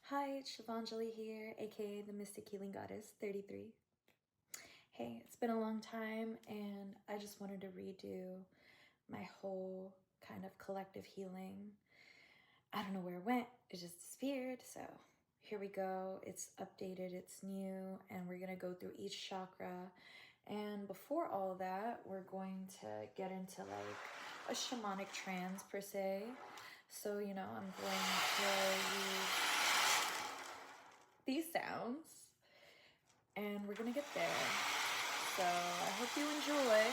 Hi, it's Shivanjali here, aka the Mystic Healing Goddess 33. Hey, it's been a long time and I just wanted to redo my whole kind of collective healing. I don't know where it went, it just disappeared, so here we go. It's updated, it's new, and we're gonna go through each chakra. And before all of that, we're going to get into like a shamanic trance per se. So, I'm going to use these sounds and we're gonna get there. So I hope you enjoy.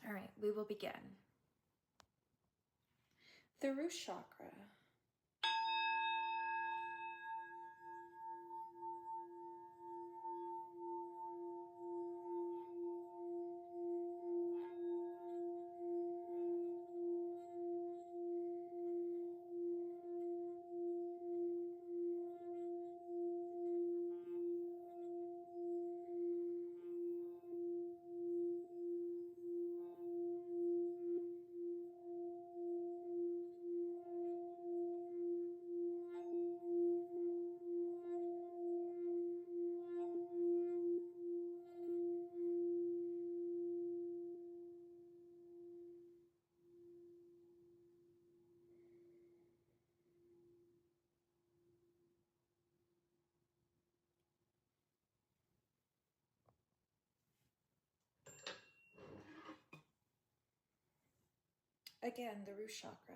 All right, we will begin. The root chakra. Again, the root chakra.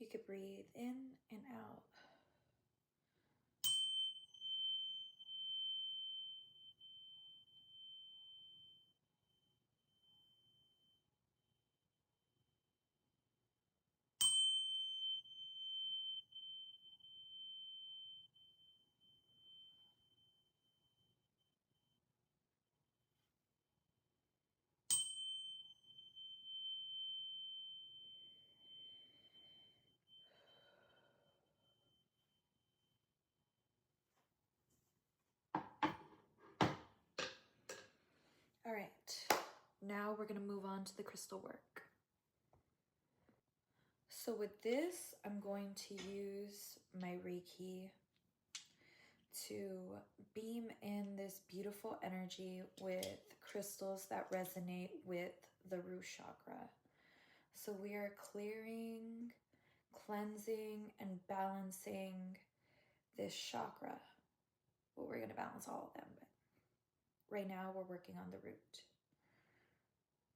You could breathe in and out. All right, now we're gonna move on to the crystal work. So with this, I'm going to use my Reiki to beam in this beautiful energy with crystals that resonate with the root chakra. So we are clearing, cleansing, and balancing this chakra. Well, we're going to balance all of them, but right now we're working on the root.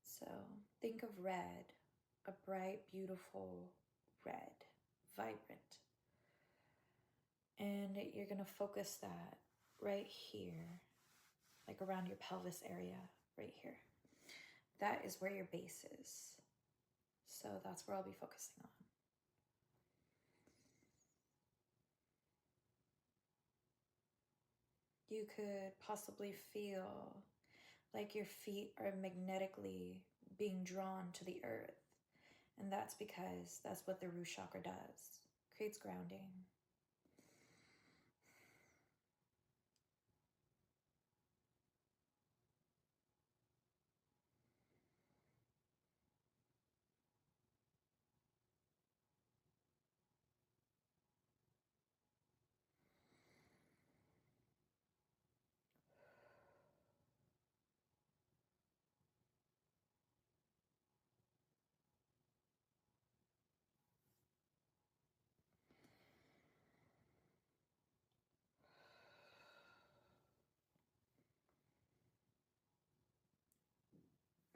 So think of red, a bright, beautiful red, vibrant. And you're going to focus that right here, like around your pelvis area, right here. That is where your base is. So that's where I'll be focusing on. You could possibly feel like your feet are magnetically being drawn to the earth. And that's because that's what the root chakra does. Creates grounding.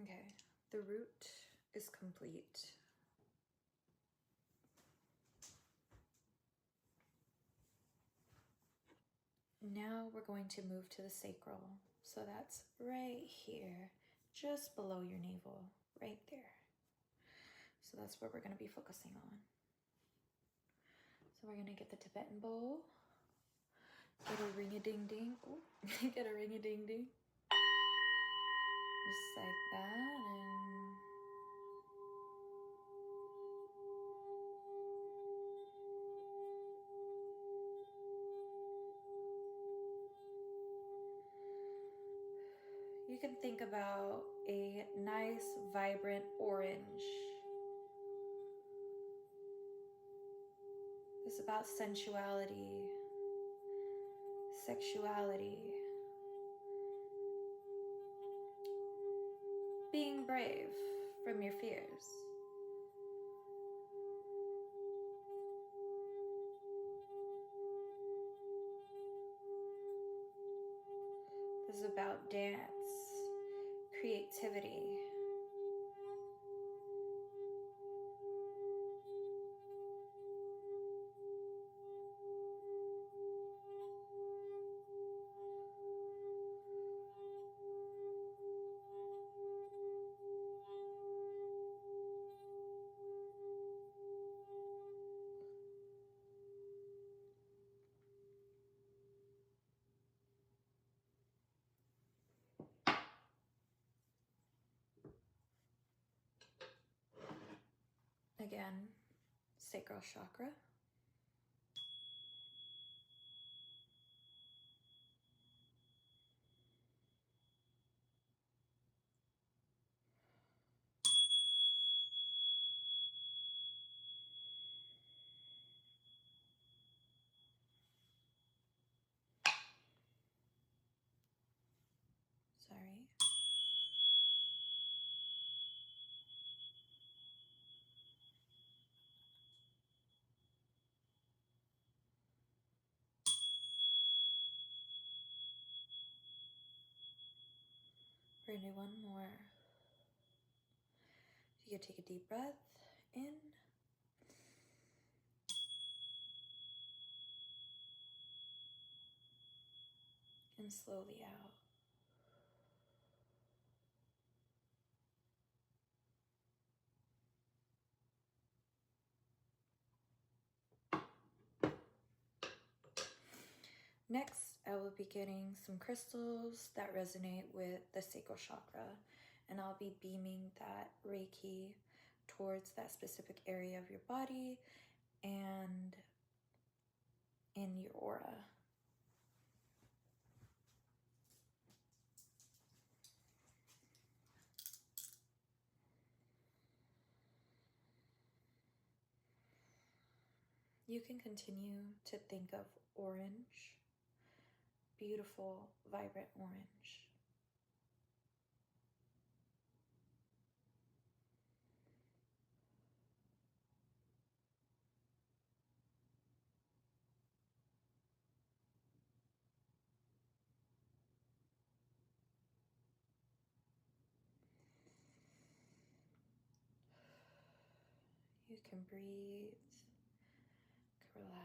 Okay, the root is complete. Now we're going to move to the sacral. So that's right here, just below your navel, right there. So that's what we're going to be focusing on. So we're going to get the Tibetan bowl, get a ring-a-ding-ding, get a ring-a-ding-ding, just like that, and you can think about a nice, vibrant orange. It's about sensuality, sexuality, being brave from your fears. This is about dance, creativity. Again, Sacral Chakra. Sorry. We're gonna do one more. You can take a deep breath in and slowly out. Next, I will be getting some crystals that resonate with the sacral chakra, and I'll be beaming that Reiki towards that specific area of your body and in your aura. You can continue to think of orange, beautiful, vibrant orange. You can breathe, relax.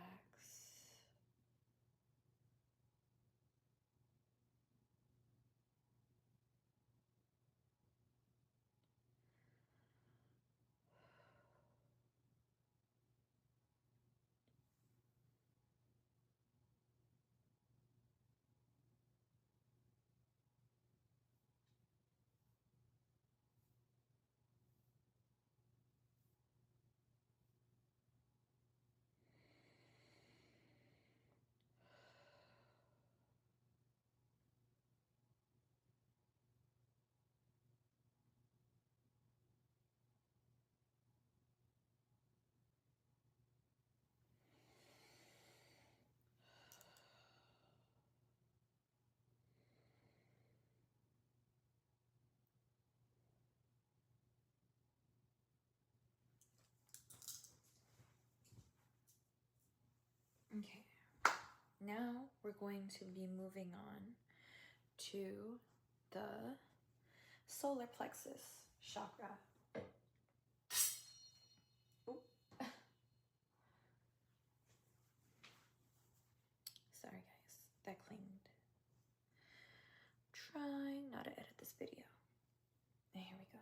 Okay, now we're going to be moving on to the solar plexus chakra. Oop. Sorry guys, that clanged. Trying not to edit this video. And here we go.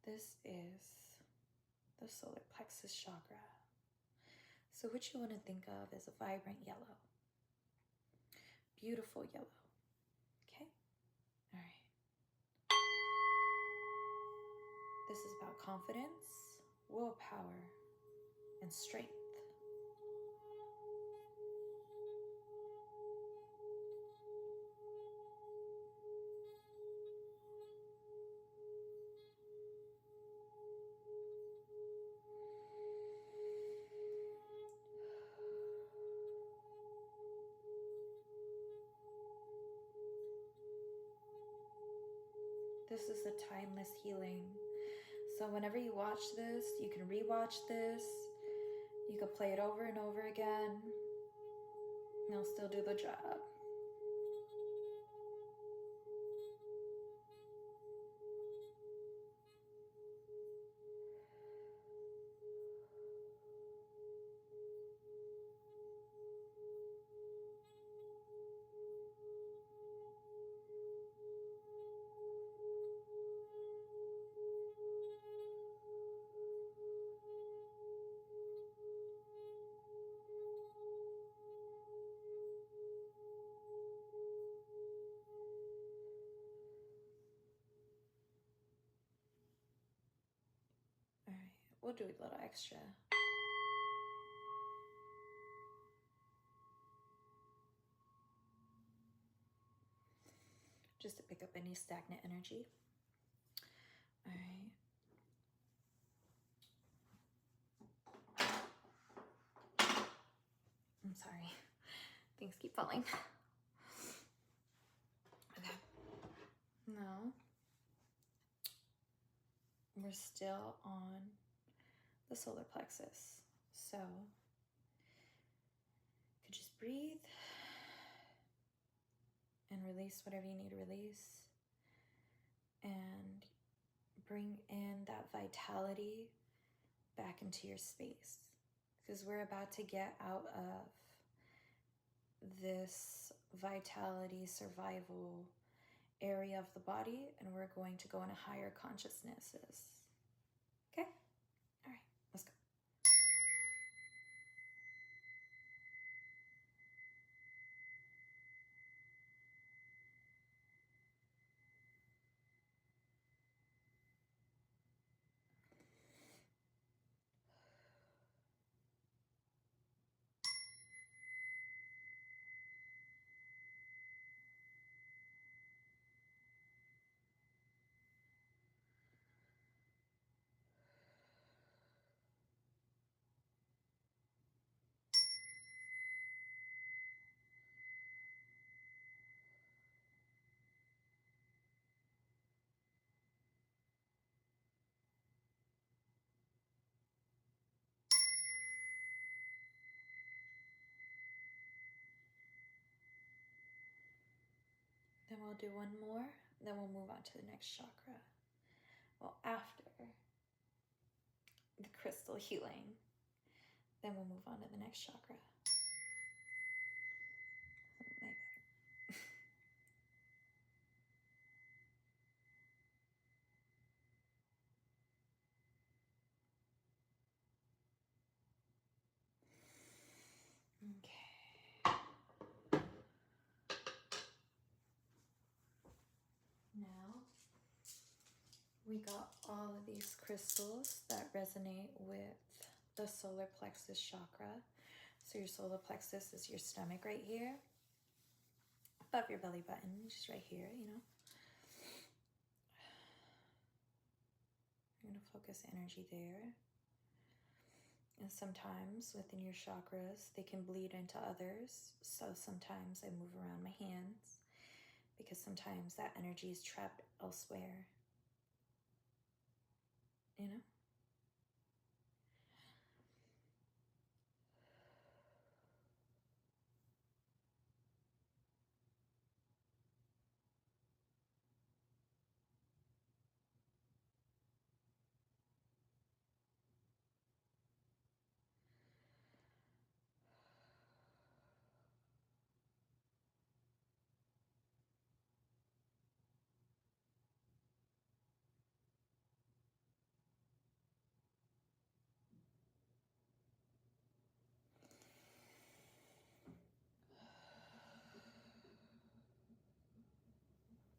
This is the solar plexus chakra. So what you want to think of is a vibrant yellow. Beautiful yellow. Okay? All right. This is about confidence, willpower, and strength. This is a timeless healing. So whenever you watch this, you can rewatch this. You can play it over and over again. And it'll still do the job. All right, we'll do a little extra. Just to pick up any stagnant energy. All right. I'm sorry. Things keep falling. Okay. Now, we're still on the solar plexus. So, you could just breathe and release whatever you need to release. And bring in that vitality back into your space. Because we're about to get out of this vitality survival area of the body, and we're going to go into higher consciousnesses. Okay? All right, let's go. Then we'll do one more, then we'll move on to the next chakra. Well, after the crystal healing, then we'll move on to the next chakra. Oh my God. Okay. Now, we got all of these crystals that resonate with the solar plexus chakra. So your solar plexus is your stomach right here, above your belly button, just right here, you know. You're going to focus energy there. And sometimes within your chakras, they can bleed into others. So sometimes I move around my hands because sometimes that energy is trapped elsewhere. You know?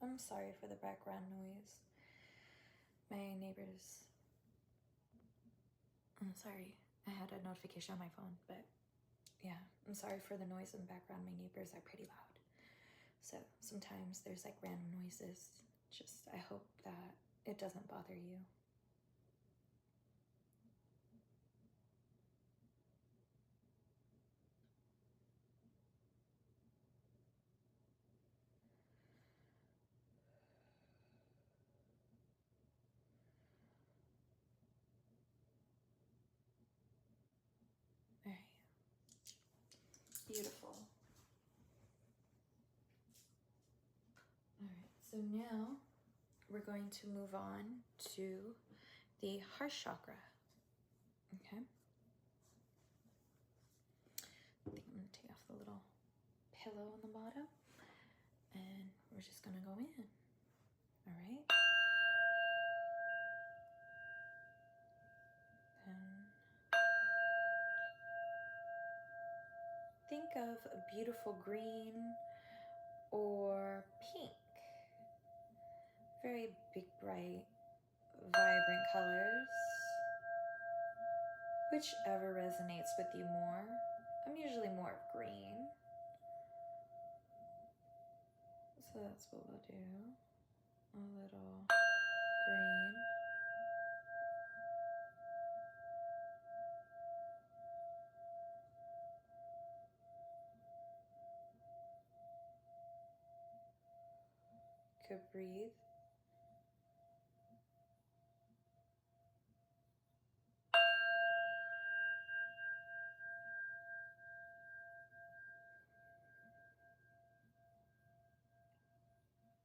I'm sorry for the background noise. My neighbors... I'm sorry. I had a notification on my phone, but yeah, I'm sorry for the noise in the background. My neighbors are pretty loud. So sometimes there's like random noises. Just, I hope that it doesn't bother you. All right. Beautiful. All right, so now we're going to move on to the heart chakra. Okay. I think I'm going to take off the little pillow on the bottom, and we're just going to go in. All right. And think of a beautiful green or pink. Very big, bright, vibrant colors. Whichever resonates with you more. I'm usually more of green. So that's what we'll do. A little green. Could breathe.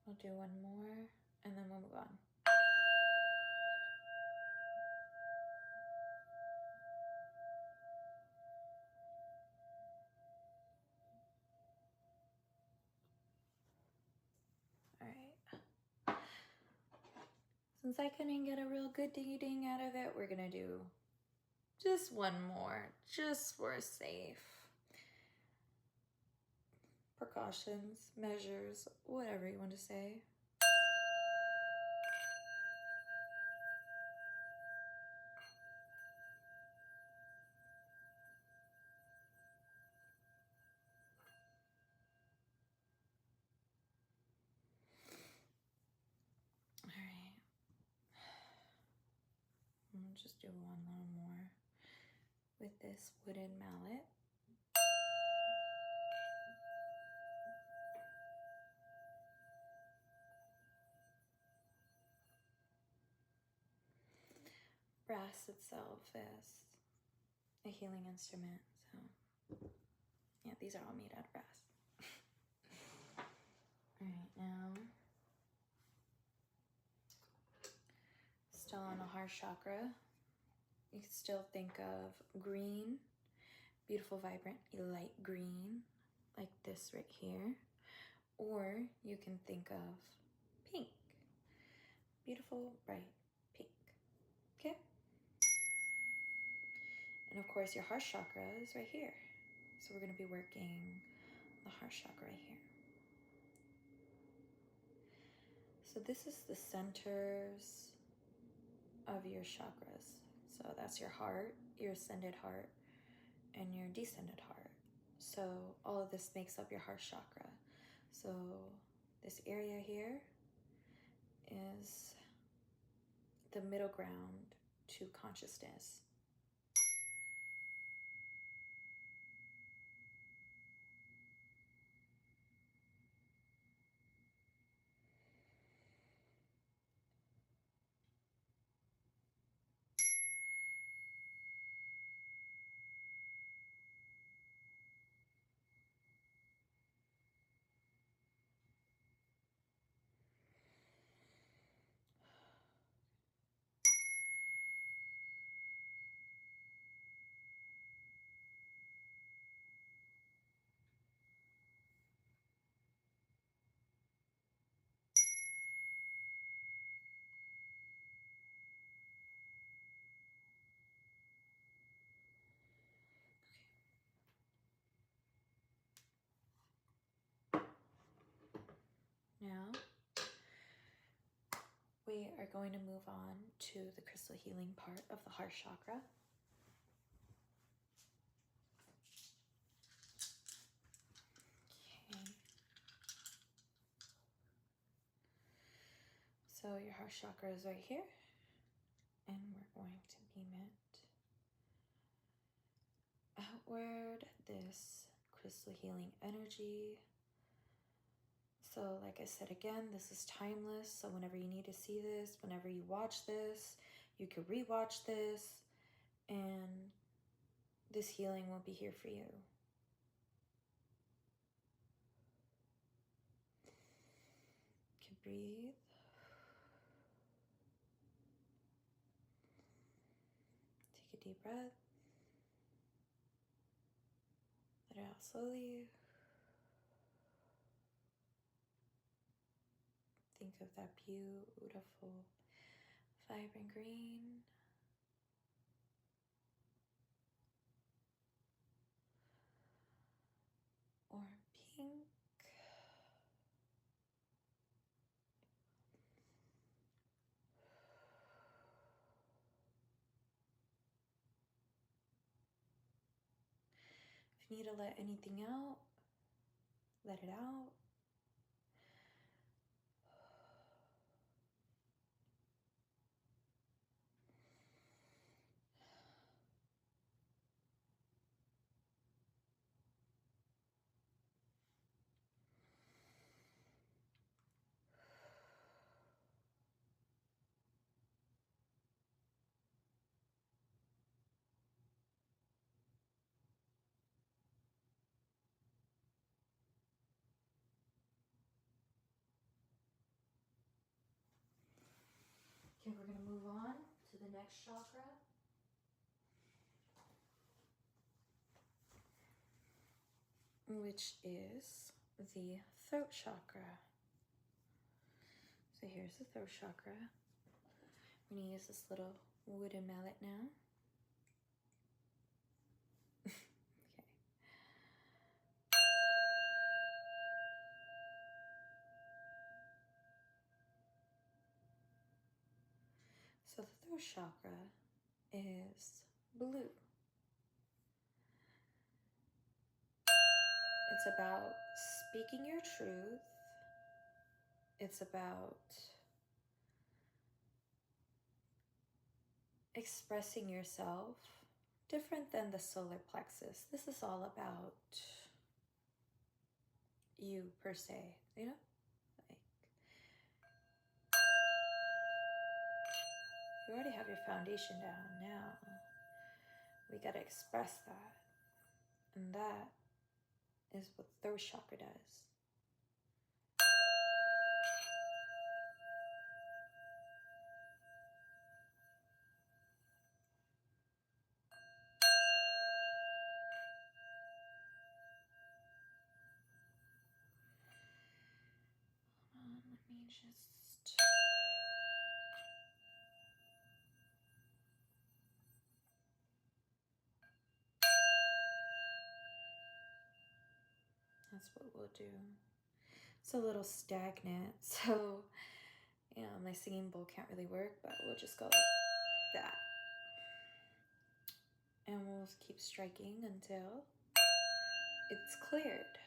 We'll do one more and then we'll move on. All right. Since I couldn't get a real good ding out of it, we're gonna do just one more, just for safe. Precautions, measures, whatever you want to say. All right. I'll just do one little more with this wooden mallet. Brass itself is a healing instrument, so yeah, these are all made out of brass. All right, now still on the heart chakra, you can still think of green, beautiful, vibrant, light green, like this right here, or you can think of pink, beautiful, bright pink. Okay. And of course, your heart chakra is right here. So we're going to be working the heart chakra right here. So this is the centers of your chakras. So that's your heart, your ascended heart, and your descended heart. So all of this makes up your heart chakra. So this area here is the middle ground to consciousness. Now, we are going to move on to the crystal healing part of the heart chakra. Okay. So your heart chakra is right here, and we're going to beam it outward, this crystal healing energy. So like I said again, this is timeless. So whenever you need to see this, whenever you watch this, you can rewatch this, and this healing will be here for you. You can breathe. Take a deep breath. Let it out slowly. Think of that beautiful, vibrant green. Or pink. If you need to let anything out, let it out. Okay, we're going to move on to the next chakra. Which is the throat chakra. So here's the throat chakra. I'm going to use this little wooden mallet now. Okay. So the throat chakra is blue. It's about speaking your truth. It's about expressing yourself, different than the solar plexus. This is all about you per se, you know? Like, you already have your foundation down. Now we gotta express that. And that is what throat chakra does. Let me just... That's what we'll do. It's a little stagnant, so, you know, my singing bowl can't really work, but we'll just go like that. And we'll keep striking until it's cleared.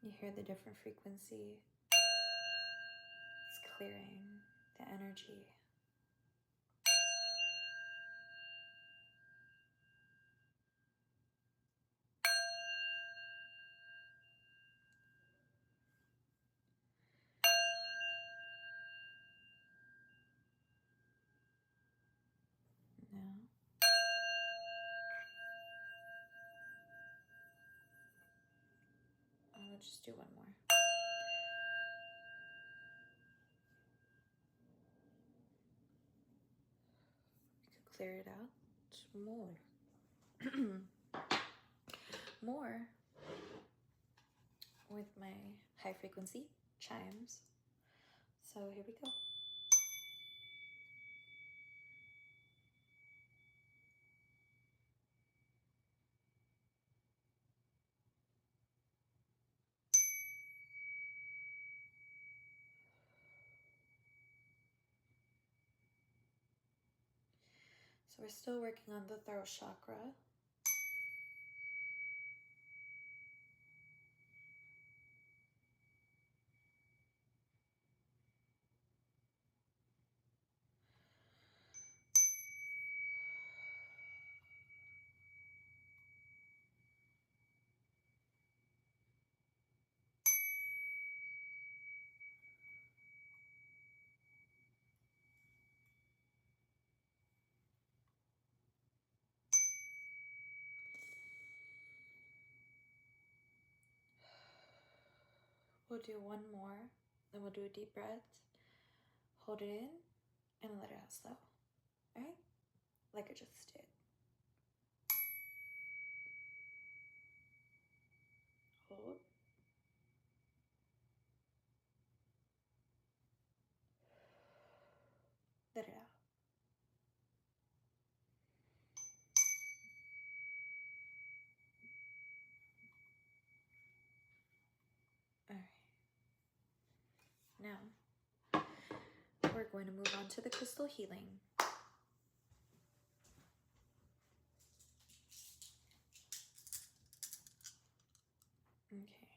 You hear the different frequency. It's clearing the energy. Now, I'll just do one more. We could clear it out more. More with my high frequency chimes. So here we go. So we're still working on the throat chakra. We'll do one more, then we'll do a deep breath. Hold it in and let it out slow. All right? Like I just did. Hold. Let it out. All right. Now, we're going to move on to the crystal healing. Okay.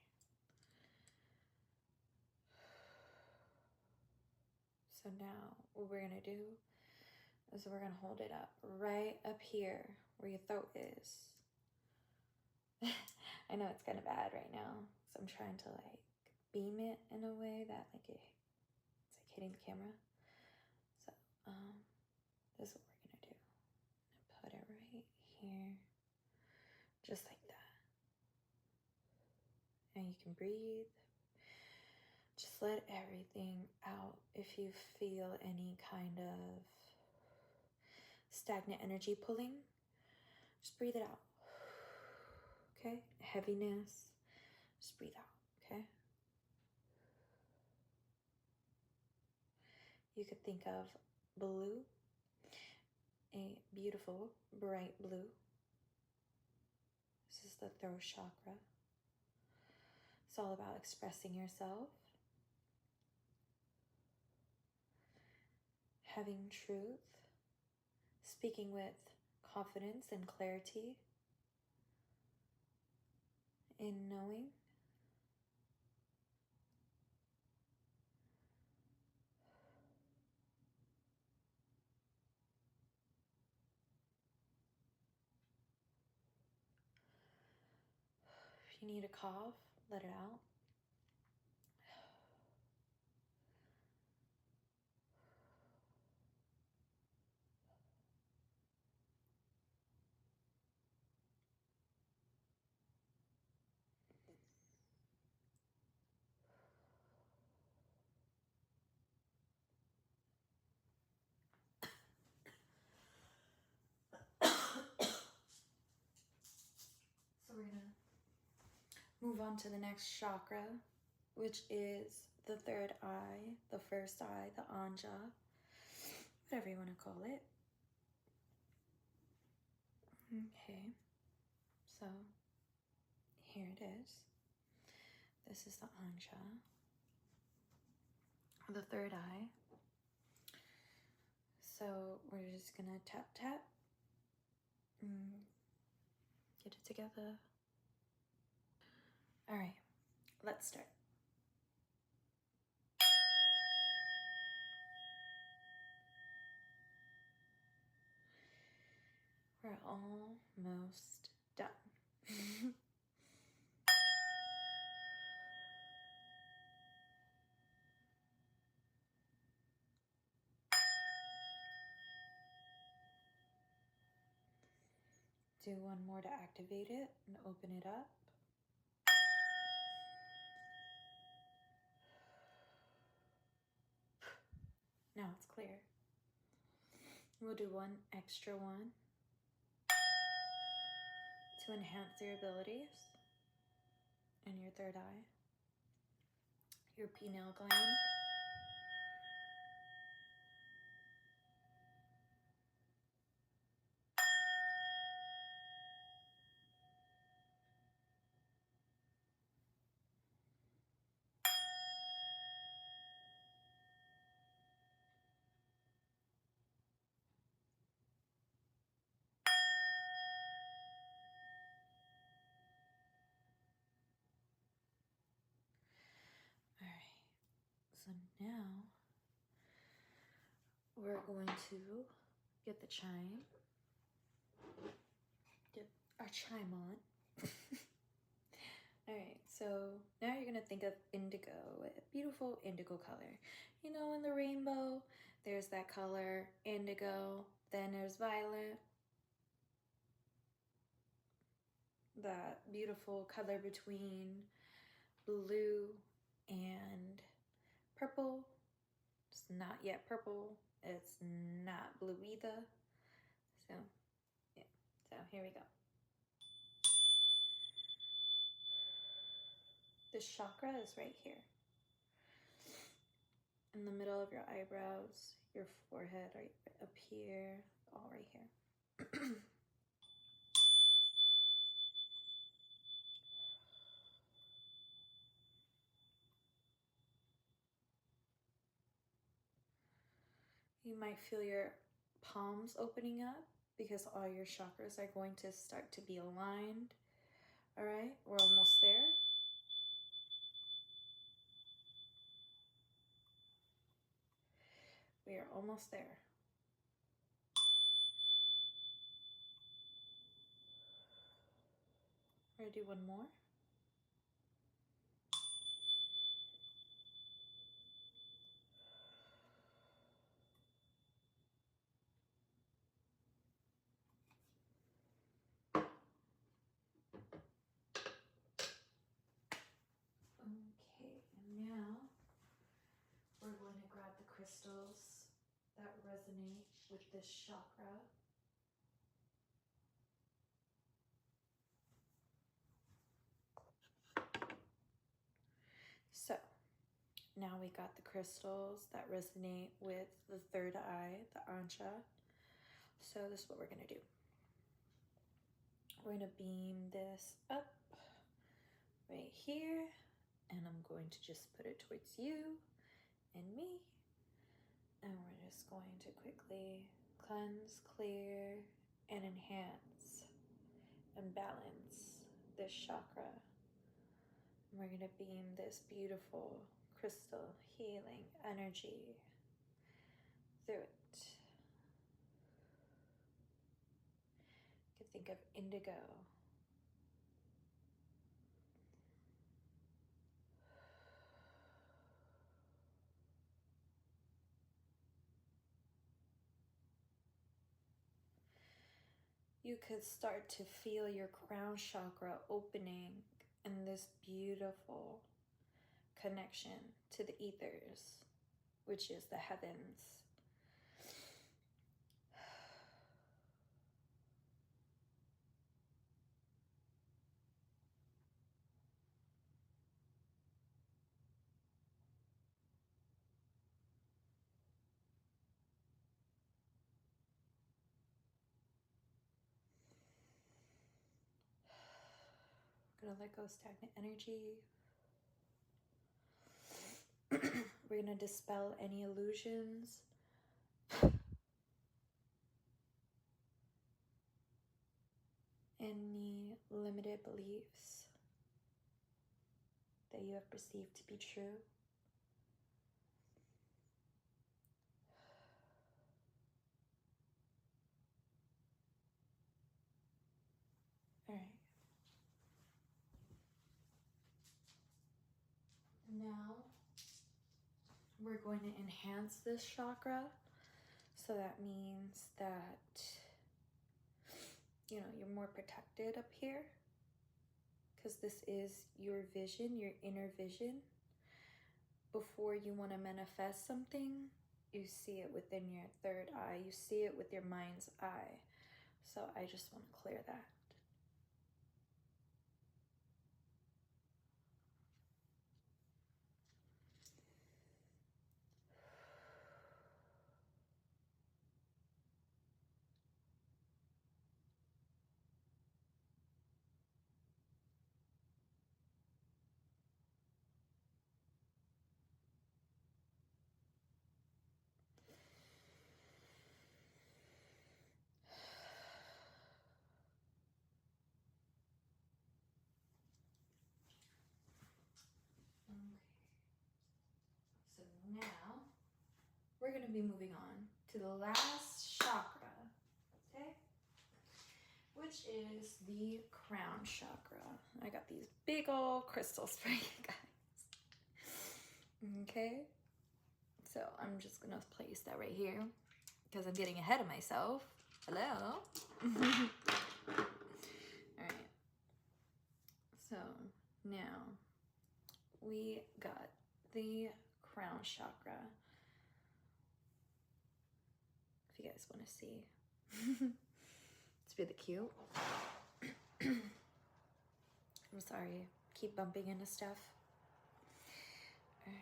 So now what we're going to do is we're going to hold it up right up here where your throat is. I know it's kind of bad right now, so I'm trying to like beam it in a way that like it's like hitting the camera. So this is what we're going to do. Put it right here, just like that. And you can breathe. Just let everything out. If you feel any kind of stagnant energy pulling, just breathe it out. Okay? Heaviness, just breathe out. Okay? You could think of blue, a beautiful, bright blue. This is the throat chakra. It's all about expressing yourself, having truth, speaking with confidence and clarity, in knowing. If you need a cough, let it out. So we're gonna move on to the next chakra, which is the third eye, the first eye, the anja, whatever you want to call it. Okay, so here it is. This is the anja, the third eye. So we're just gonna tap, tap, get it together. All right, let's start. We're almost done. Do one more to activate it and open it up. Now it's clear. We'll do one extra one to enhance your abilities in your third eye, your pineal gland. So now we're going to get the chime. Get our chime on. Alright, so now you're going to think of indigo, a beautiful indigo color. You know, in the rainbow, there's that color, indigo, then there's violet. That beautiful color between blue and purple. It's not yet purple. It's not blue either. So, yeah. So, here we go. This chakra is right here. In the middle of your eyebrows, your forehead, right up here, all right here. You might feel your palms opening up because all your chakras are going to start to be aligned. All right, we're almost there. We are almost there. We're gonna do one more. Okay, and now we're going to grab the crystals that resonate with this chakra. So now we got the crystals that resonate with the third eye, the Ancha. So this is what we're going to do. We're going to beam this up right here, and I'm going to just put it towards you and me. And we're just going to quickly cleanse, clear, and enhance and balance this chakra. And we're going to beam this beautiful crystal healing energy through it. You can think of indigo. You could start to feel your crown chakra opening in this beautiful connection to the ethers, which is the heavens. Gonna let go of stagnant energy. We're gonna dispel any illusions. Any limited beliefs that you have perceived to be true. All right. Now we're going to enhance this chakra. So that means that, you know, you're more protected up here because this is your vision, your inner vision. Before you want to manifest something, you see it within your third eye. You see it with your mind's eye. So I just want to clear that. we're going to be moving on to the last chakra, okay? Which is the crown chakra. I got these big old crystals for you guys. Okay? So I'm just going to place that right here because I'm getting ahead of myself. Hello? Alright. So now we got the crown chakra. If you guys want to see. It's really cute. I'm sorry. Keep bumping into stuff. Alright.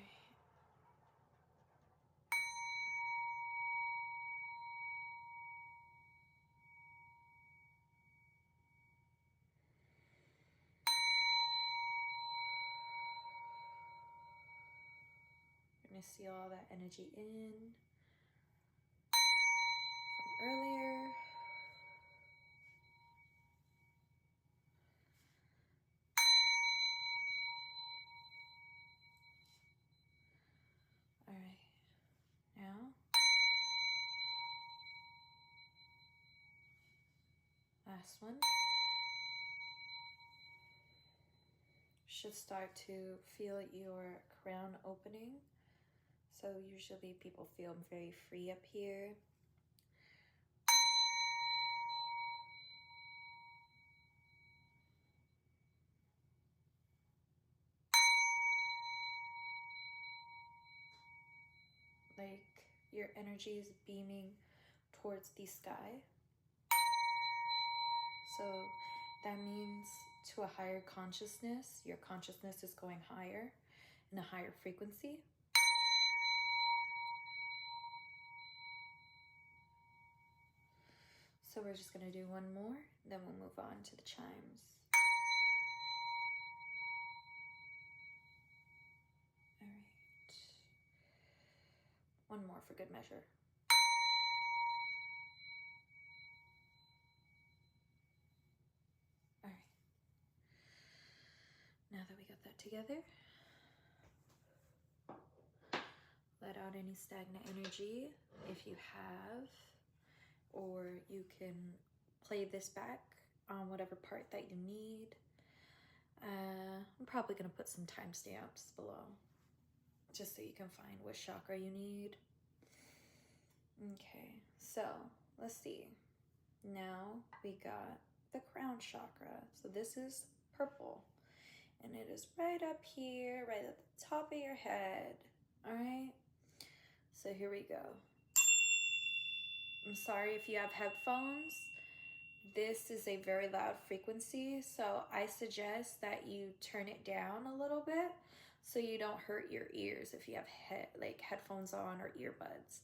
You're going to see all that energy in from earlier. All right, now last one. Should start to feel your crown opening. So usually people feel very free up here. Like your energy is beaming towards the sky. So that means to a higher consciousness, your consciousness is going higher in a higher frequency. So we're just going to do one more, then we'll move on to the chimes. All right. One more for good measure. All right. Now that we got that together, let out any stagnant energy if you have, or you can play this back on whatever part that you need. I'm probably going to put some timestamps below just so you can find what chakra you need. Okay, so let's see. Now we got the crown chakra. So this is purple and it is right up here, right at the top of your head. All right, so here we go. I'm sorry if you have headphones. This is a very loud frequency, so I suggest that you turn it down a little bit so you don't hurt your ears if you have headphones on or earbuds.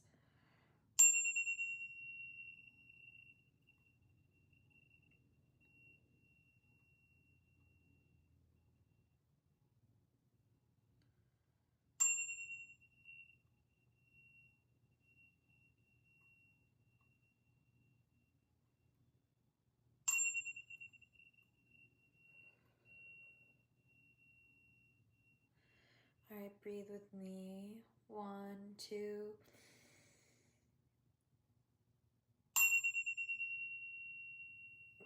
All right, breathe with me. 1, 2.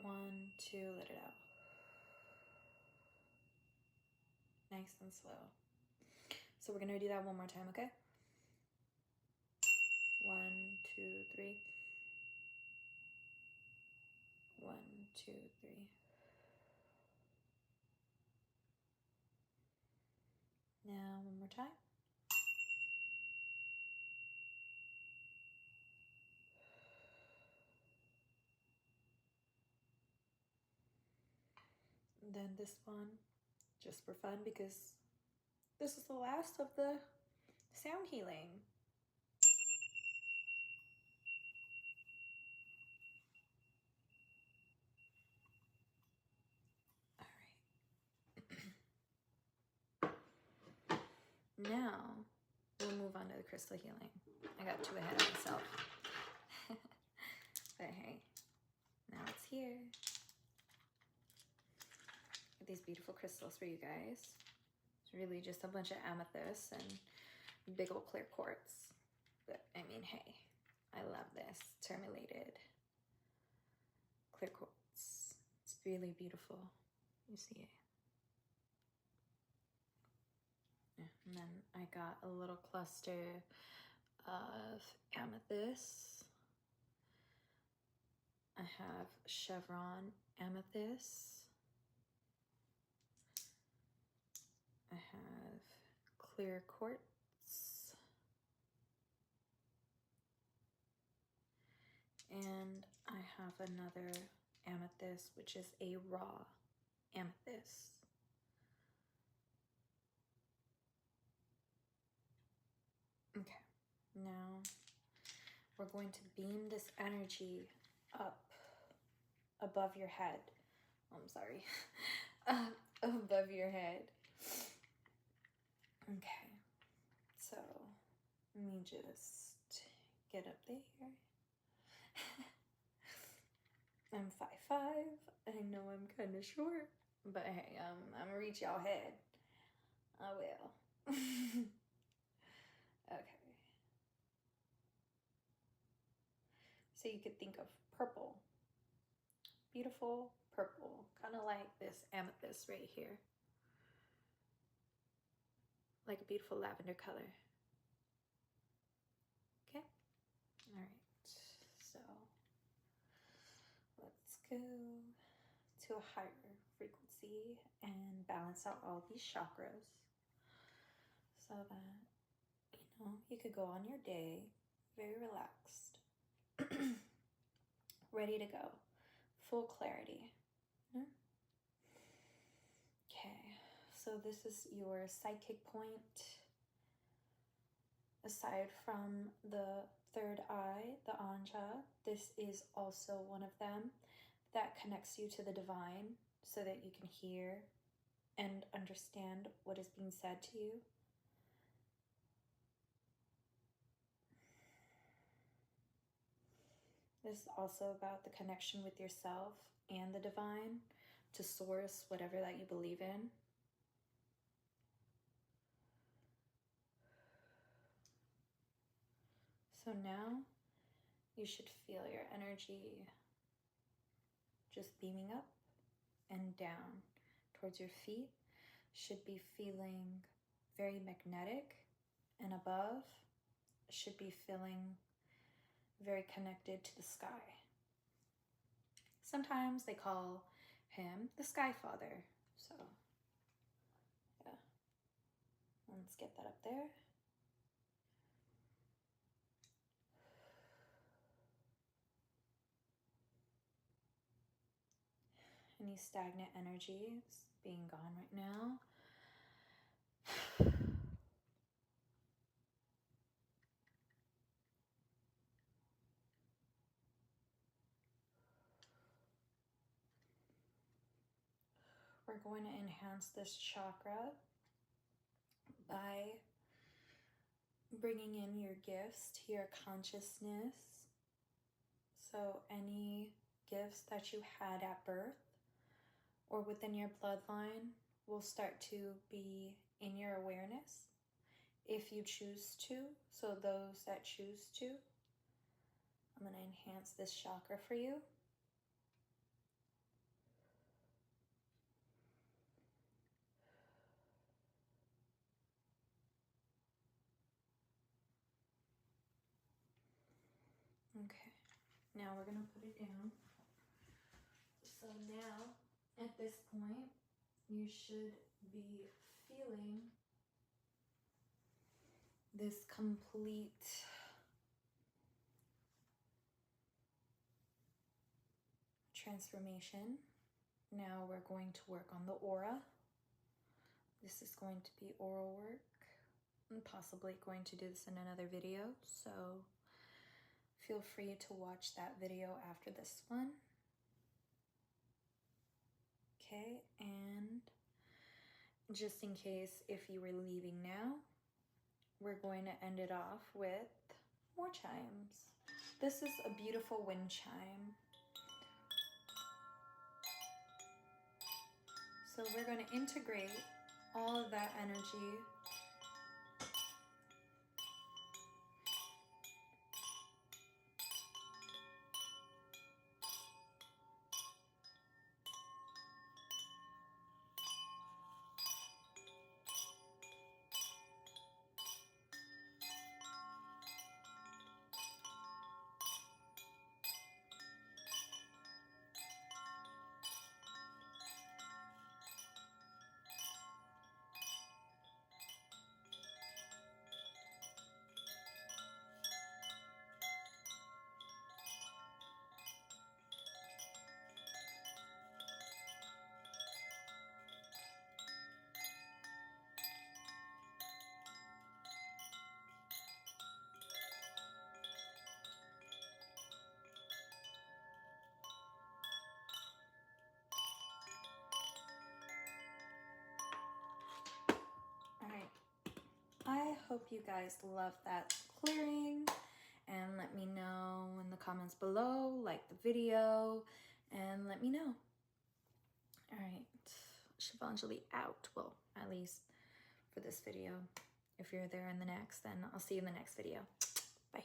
One, two, let it out. Nice and slow. So we're gonna do that one more time, okay? 1, 2, 3. 1, 2, 3. Now one more time. And then this one, just for fun, because this is the last of the sound healing. All right. Now we'll move on to the crystal healing. I got too ahead of myself. But hey, now it's here. These beautiful crystals for you guys. It's really just a bunch of amethyst and big old clear quartz. But I mean, hey, I love this tourmalated clear quartz. It's really beautiful. You see it. Yeah. And then I got a little cluster of amethyst. I have chevron amethyst. I have clear quartz. And I have another amethyst, which is a raw amethyst. Okay, now we're going to beam this energy up above your head. Oh, I'm sorry. Above your head. Okay, so let me just get up there. I'm 5'5". I know I'm kind of short, but hey, I'm gonna reach y'all head. I will. Okay. So you could think of purple. Beautiful purple, kind of like this amethyst right here. Like a beautiful lavender color. Okay? All right. So let's go to a higher frequency and balance out all these chakras so that, you could go on your day very relaxed, ready to go, full clarity. Okay, so this is your psychic point. Aside from the third eye, the Anja, this is also one of them that connects you to the divine so that you can hear and understand what is being said to you. This is also about the connection with yourself and the divine, to source, whatever that you believe in. So now you should feel your energy just beaming up and down towards your feet. Should be feeling very magnetic, and above should be feeling very connected to the sky. Sometimes they call him the Sky Father. So yeah, let's get that up there. Any stagnant energy is being gone right now. We're going to enhance this chakra by bringing in your gifts to your consciousness. So any gifts that you had at birth or within your bloodline will start to be in your awareness if you choose to. So those that choose to, I'm going to enhance this chakra for you. Okay, now we're going to put it down. So now, at this point, you should be feeling this complete transformation. Now we're going to work on the aura. This is going to be oral work. I'm possibly going to do this in another video, so feel free to watch that video after this one. Okay, and just in case if you were leaving now, we're going to end it off with more chimes. This is a beautiful wind chime. So we're going to integrate all of that energy hope you guys love that clearing, and let me know in the comments below, like the video, and let me know. All right, Shivanjali out. Well, at least for this video. If you're there in the next, then I'll see you in the next video. Bye.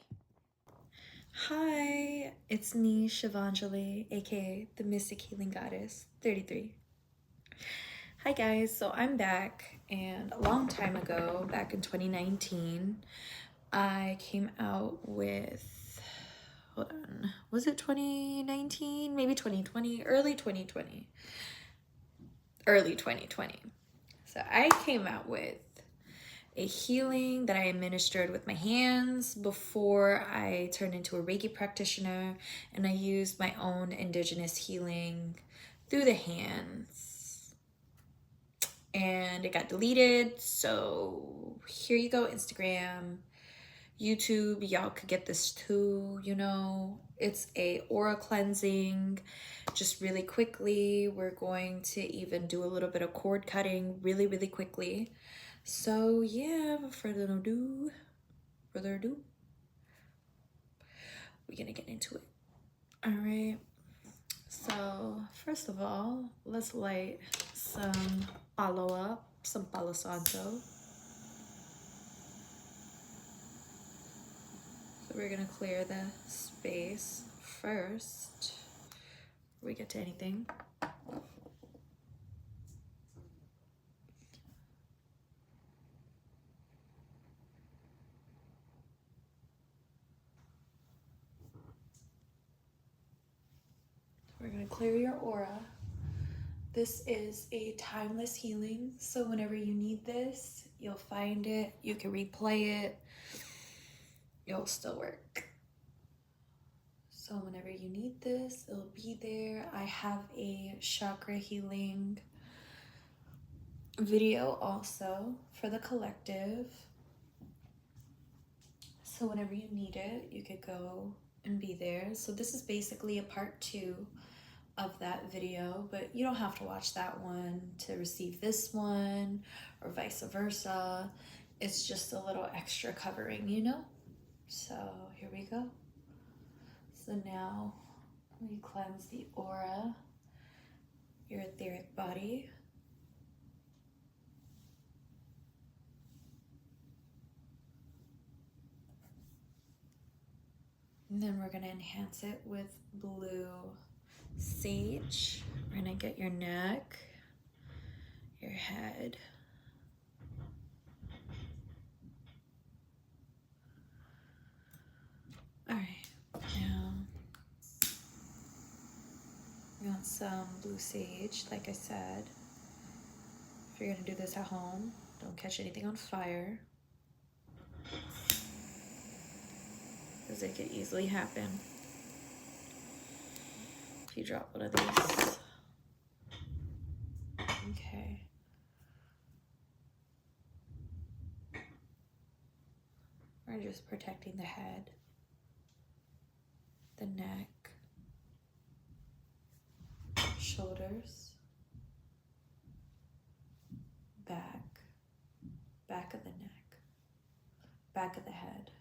Hi, it's me, Shivanjali, aka the Mystic Healing Goddess 33. Hi guys, so I'm back, and a long time ago, back in 2019, I came out with, hold on, was it 2019? Maybe 2020, early 2020. So I came out with a healing that I administered with my hands before I turned into a Reiki practitioner, and I used my own indigenous healing through the hands, and it got deleted. So here you go, Instagram, YouTube, y'all could get this too. You know, it's a aura cleansing. Just really quickly, we're going to even do a little bit of cord cutting really quickly. So yeah, without further ado, we're gonna get into it. All right, so first of all, let's light some palo santo. So we're gonna clear the space first before we get to anything. We're gonna clear your aura. This is a timeless healing, so whenever you need this, you'll find it, you can replay it, it'll still work. So whenever you need this, it'll be there. I have a chakra healing video also for the collective. So whenever you need it, you could go and be there. So this is basically a part 2 of that video, but you don't have to watch that one to receive this one, or vice versa. It's just a little extra covering, you know? So here we go. So now we cleanse the aura, your etheric body. And then we're gonna enhance it with blue sage. We're gonna get your neck, your head, all right. Now you want some blue sage, like I said. If you're gonna do this at home, don't catch anything on fire, because it could easily happen if you drop one of these. Okay. We're just protecting the head, the neck, shoulders, back of the neck, back of the head,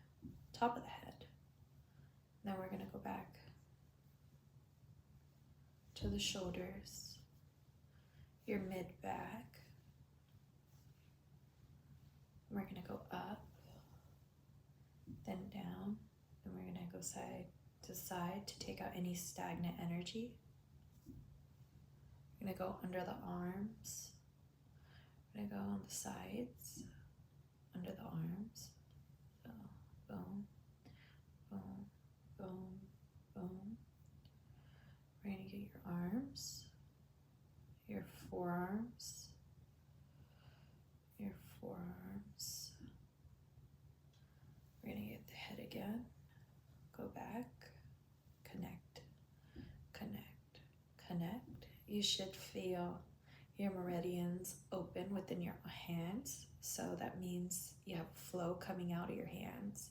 top of the head. Then we're gonna go back to the shoulders, your mid-back. We're gonna go up, then down, and we're gonna go side to side to take out any stagnant energy. We're gonna go under the arms. We're gonna go on the sides, under the arms. So, boom, boom, boom, boom. We're gonna get your arms, your forearms, your forearms. We're gonna get the head again. Go back, connect, connect, connect. You should feel your meridians open within your hands. So that means you have flow coming out of your hands.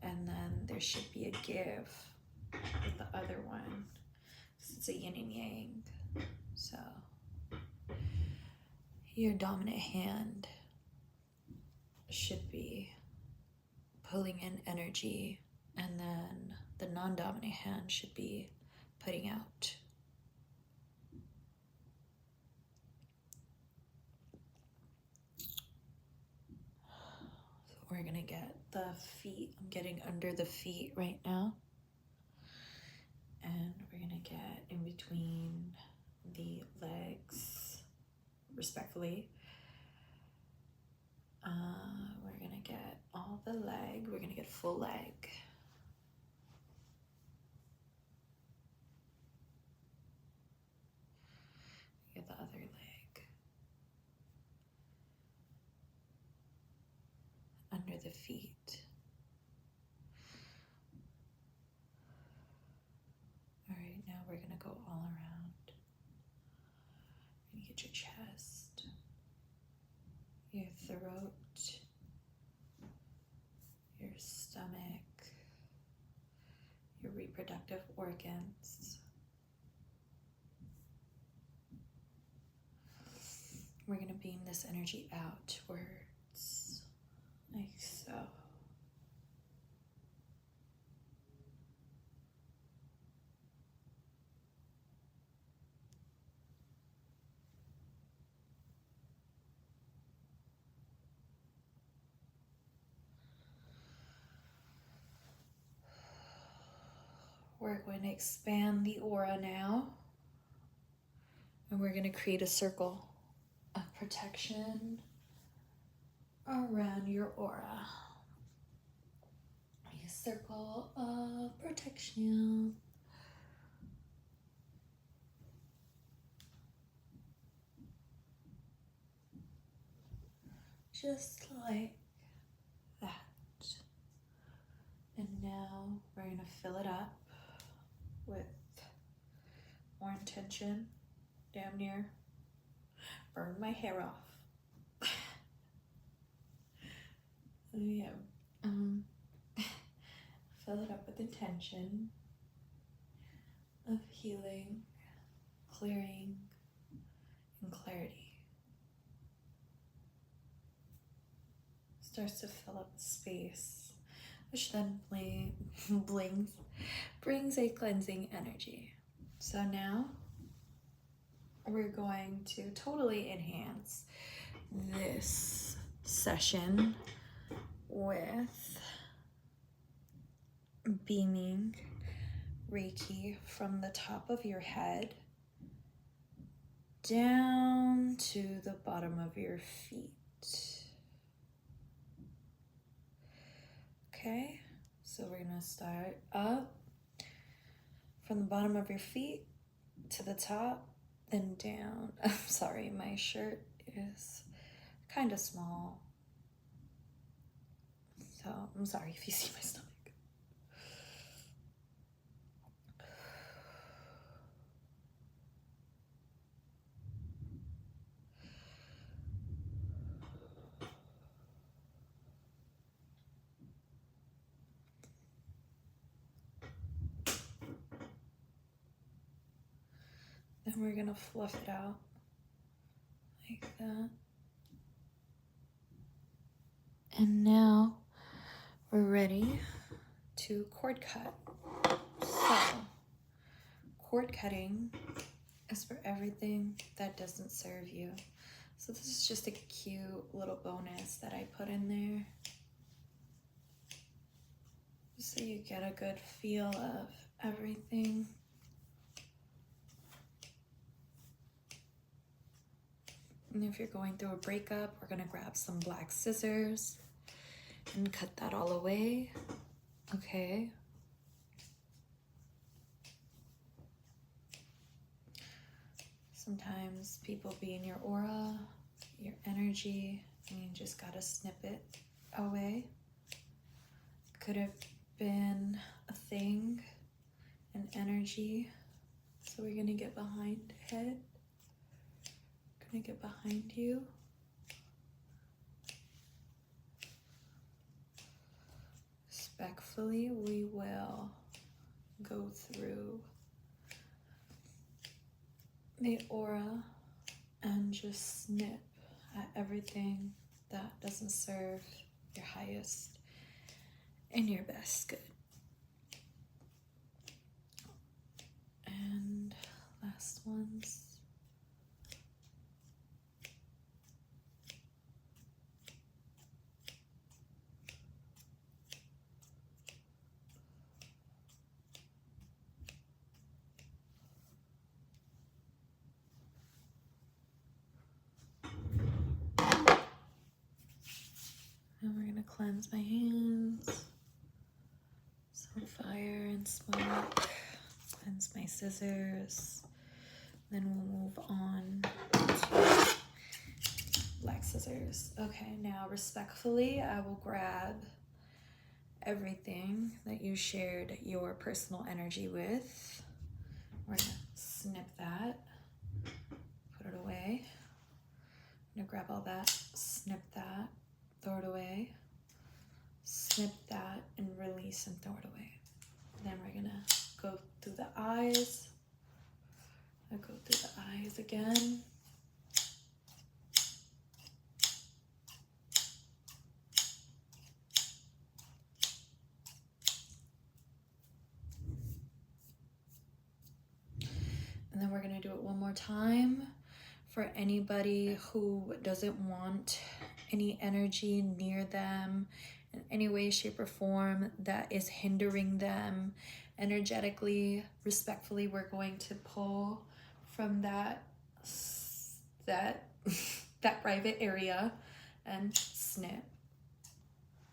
And then there should be a give with the other one. It's a yin and yang. So your dominant hand should be pulling in energy, and then the non-dominant hand should be putting out. So we're gonna get the feet. I'm getting under the feet right now. And we're gonna get in between the legs, respectfully. We're gonna get all the leg. We're gonna get full leg. Get the other leg. Under the feet. All right, now we're gonna go all around. You're gonna get your chest, your throat, your stomach, your reproductive organs. We're going to beam this energy outwards, like so. We're going to expand the aura now, and we're going to create a circle of protection around your aura. A circle of protection. Just like that. And now we're going to fill it up with more intention. Damn near burn my hair off. Yeah. Fill it up with intention of healing, clearing, and clarity. Starts to fill up the space, which then brings a cleansing energy. So now we're going to totally enhance this session with beaming Reiki from the top of your head down to the bottom of your feet. Okay, so we're gonna start up from the bottom of your feet to the top, then down. I'm sorry, my shirt is kind of small, so I'm sorry if you see my stomach. Then we're gonna fluff it out like that. And now we're ready to cord cut. So, cord cutting is for everything that doesn't serve you. So this is just a cute little bonus that I put in there, so you get a good feel of everything. And if you're going through a breakup, we're gonna grab some black scissors and cut that all away. Okay. Sometimes people be in your aura, your energy, and you just gotta snip it away. Could have been a thing, an energy. So we're gonna get behind head. Gonna get behind you. Respectfully, we will go through the aura and just snip at everything that doesn't serve your highest and your best good. And last ones. And we're gonna cleanse my hands. Some fire and smoke. Cleanse my scissors. Then we'll move on to black scissors. Okay, now respectfully, I will grab everything that you shared your personal energy with. We're gonna snip that, put it away. I'm gonna grab all that, snip that, throw it away, snip that, and release and throw it away. Then we're gonna go through the eyes. I go through the eyes again. And then we're gonna do it one more time for anybody who doesn't want any energy near them in any way, shape, or form that is hindering them energetically. Respectfully, we're going to pull from that private area and snip,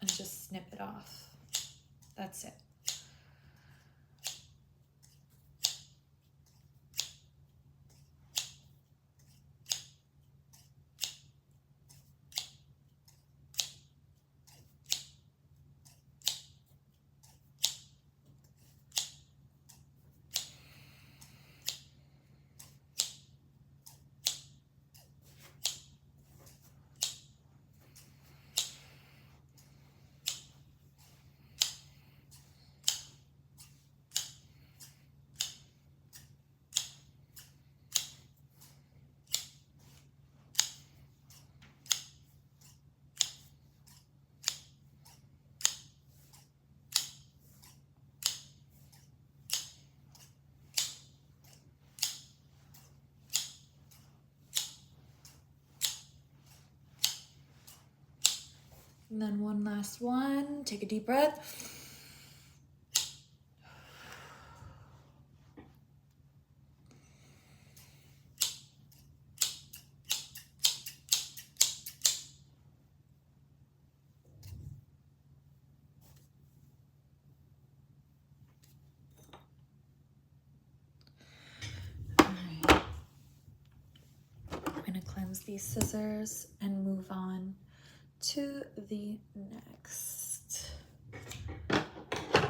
and just snip it off. That's it. And then one last one. Take a deep breath. All right. I'm going to cleanse these scissors and move on to the next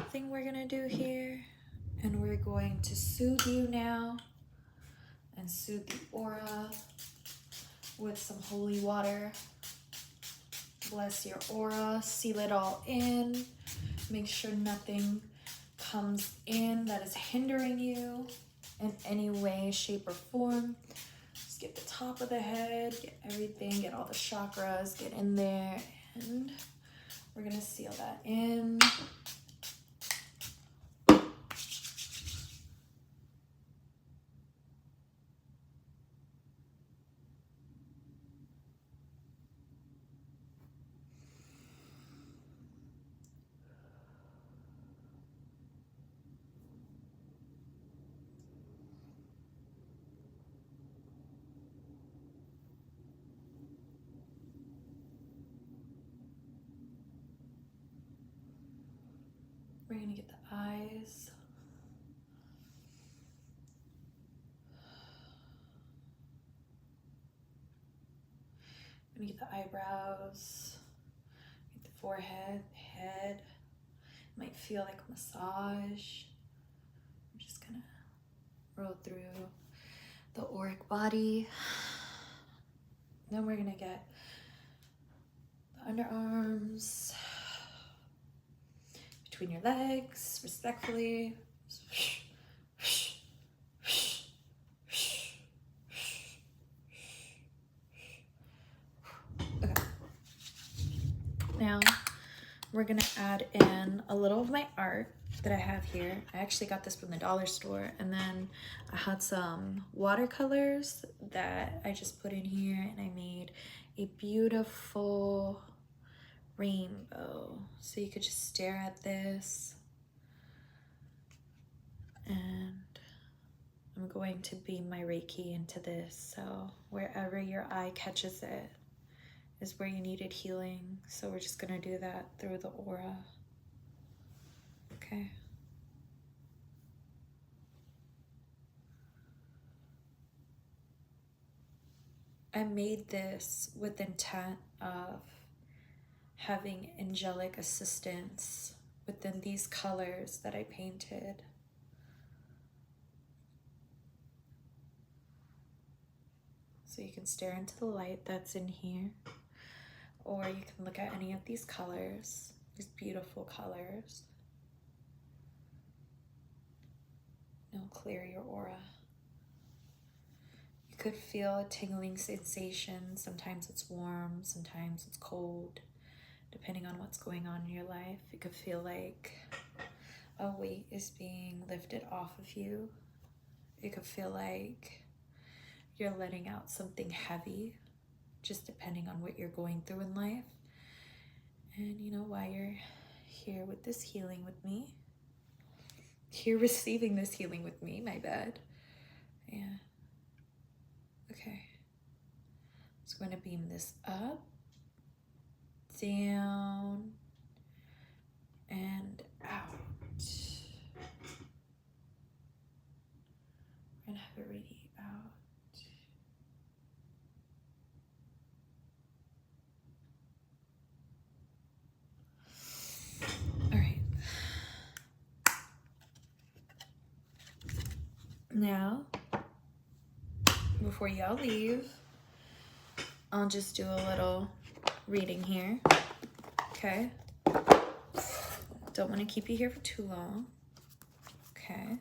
thing we're gonna do here. And we're going to soothe you now and soothe the aura with some holy water. Bless your aura, seal it all in. Make sure nothing comes in that is hindering you in any way, shape, or form. Just get the top of the head, get everything, get all the chakras, get in there, and we're gonna seal that in. We're gonna get the eyes. We're gonna get the eyebrows, get the forehead, head. Might feel like a massage. I'm just gonna roll through the auric body. Then we're gonna get the underarms, between your legs, respectfully. Okay. gonna add in a little of my art that I have here. I actually got this from the dollar store, and then I had some watercolors that I just put in here, and I made a beautiful rainbow. So you could just stare at this, and I'm going to beam my Reiki into this, so wherever your eye catches it is where you needed healing. So we're just gonna do that through the aura. Okay. I made this with intent of having angelic assistance within these colors that I painted. So you can stare into the light that's in here, or you can look at any of these colors, these beautiful colors. It'll clear your aura. You could feel a tingling sensation. Sometimes it's warm, sometimes it's cold, depending on what's going on in your life. You could feel like a weight is being lifted off of you. You could feel like you're letting out something heavy, just depending on what you're going through in life. And you know why you're here with this healing with me. You're receiving this healing with me, my bad. Yeah. Okay. Just going to beam this up, down, and out. We're going to have it radiate out. All right. Now, before y'all leave, I'll just do a little reading here. Okay. Don't want to keep you here for too long. Okay.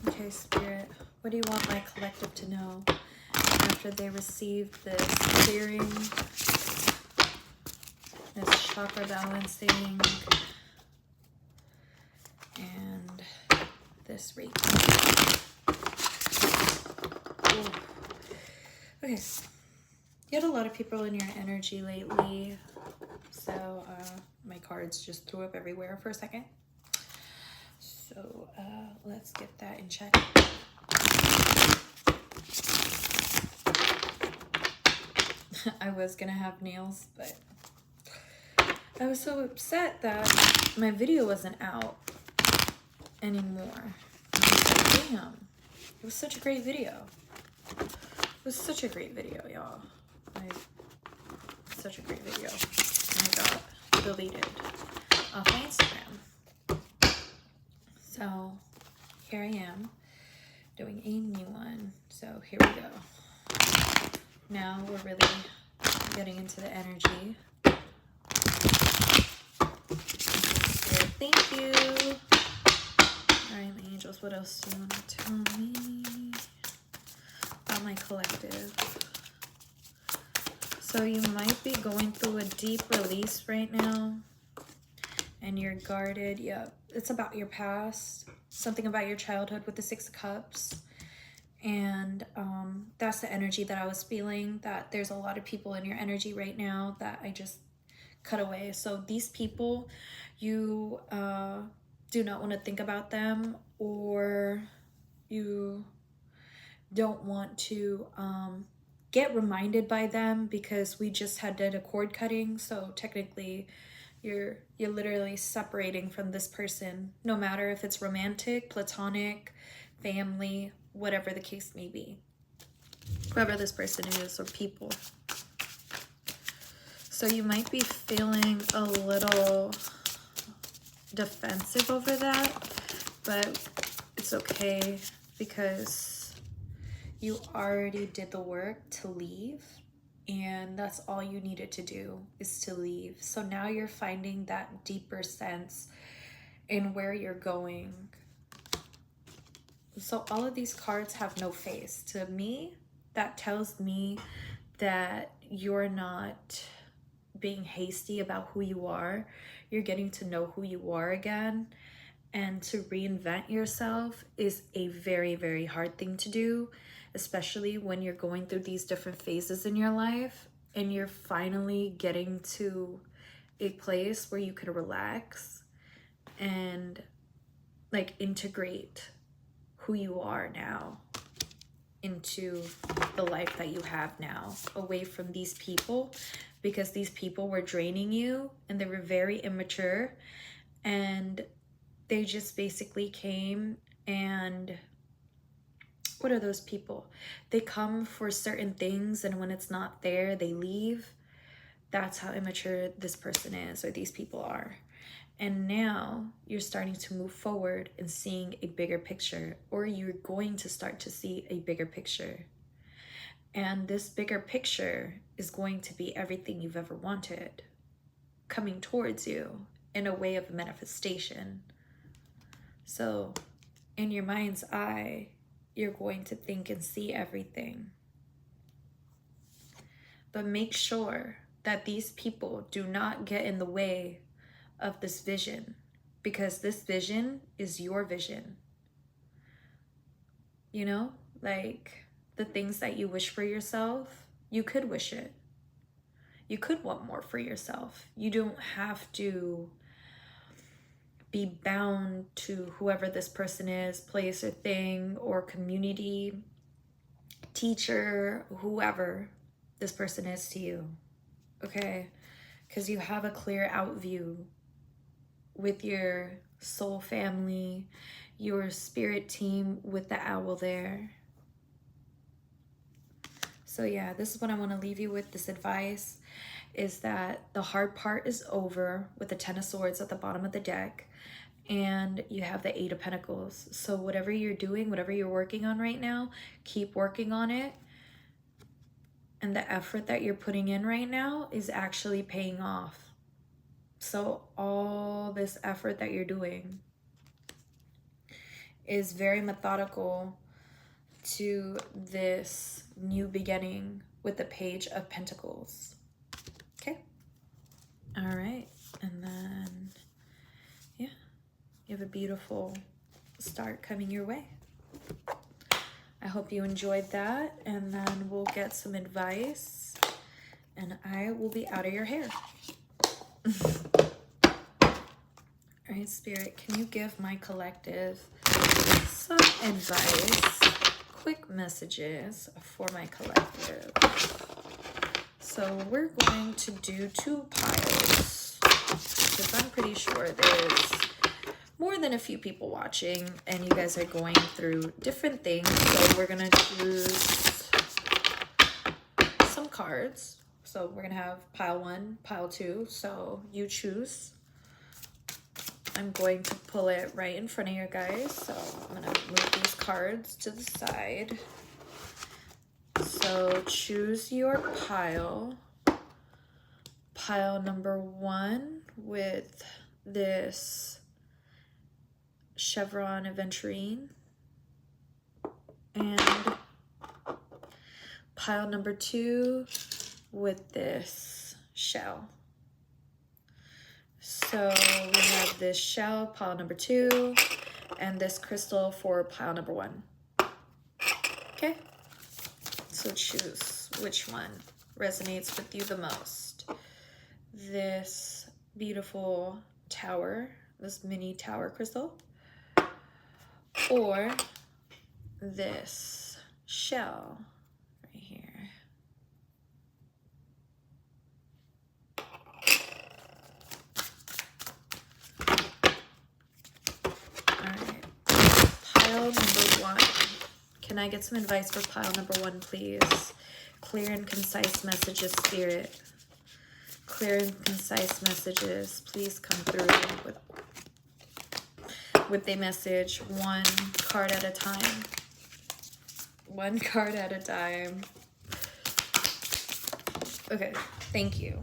Okay, Spirit, what do you want my collective to know after they receive this clearing, this chakra balancing, and this Reiki? Ooh. Okay, you had a lot of people in your energy lately, so my cards just threw up everywhere for a second. So let's get that in check. I was gonna have nails, but I was so upset that my video wasn't out anymore. I was like, damn, it was such a great video. It was such a great video, y'all. Such a great video. And I got deleted off my Instagram. So here I am doing a new one. So here we go. Now we're really getting into the energy. Thank you. All right, my angels, what else do you want to tell me about my collective? So you might be going through a deep release right now, and you're guarded. Yeah, it's about your past, something about your childhood with the Six of Cups. And that's the energy that I was feeling, that there's a lot of people in your energy right now that I just cut away. So these people, you do not want to think about them, or you don't want to get reminded by them, because we just did a cord cutting. So technically you're literally separating from this person, no matter if it's romantic, platonic, family, whatever the case may be, whoever this person is or people. So you might be feeling a little defensive over that, but it's okay, because you already did the work to leave, and that's all you needed to do, is to leave. So now you're finding that deeper sense in where you're going. So all of these cards have no face. To me, that tells me that you're not being hasty about who you are. You're getting to know who you are again. And to reinvent yourself is a very, very hard thing to do, especially when you're going through these different phases in your life and you're finally getting to a place where you can relax and like integrate who you are now into the life that you have now, away from these people, because these people were draining you and they were very immature, and they just basically came and what are those people? They come for certain things, and when it's not there, they leave. That's how immature this person is, or these people are. And now you're starting to move forward and seeing a bigger picture, or you're going to start to see a bigger picture. And this bigger picture is going to be everything you've ever wanted coming towards you in a way of manifestation. So in your mind's eye, you're going to think and see everything. But make sure that these people do not get in the way of this vision, because this vision is your vision. You know, like the things that you wish for yourself, you could wish it. You could want more for yourself. You don't have to be bound to whoever this person is, place or thing, or community, teacher, whoever this person is to you, okay? Because you have a clear out view with your soul family, your spirit team with the owl there. So yeah, this is what I want to leave you with. This advice is that the hard part is over with the 10 of Swords at the bottom of the deck, and you have the 8 of Pentacles. So whatever you're doing, whatever you're working on right now, keep working on it. And the effort that you're putting in right now is actually paying off. So all this effort that you're doing is very methodical to this new beginning with the Page of Pentacles. Okay. All right. And then, yeah, you have a beautiful start coming your way. I hope you enjoyed that, and then we'll get some advice, and I will be out of your hair. All right, Spirit, can you give my collective some advice, quick messages for my collective? So we're going to do 2 piles, because I'm pretty sure there's more than a few people watching, and you guys are going through different things. So we're gonna choose some cards. So we're gonna have pile 1, pile 2. So you choose. I'm going to pull it right in front of you guys. So I'm gonna move these cards to the side. So choose your pile. Pile number 1 with this chevron aventurine, and pile number 2 with this shell. So we have this shell, pile number 2, and this crystal for pile number 1. Okay, so choose which one resonates with you the most. This beautiful tower, this mini tower crystal, or this shell right here. All right, pile number 1. Can I get some advice for pile number 1, please? Clear and concise messages, Spirit. Clear and concise messages. Please come through with a message, 1 card at a time. 1 card at a time. Okay, thank you.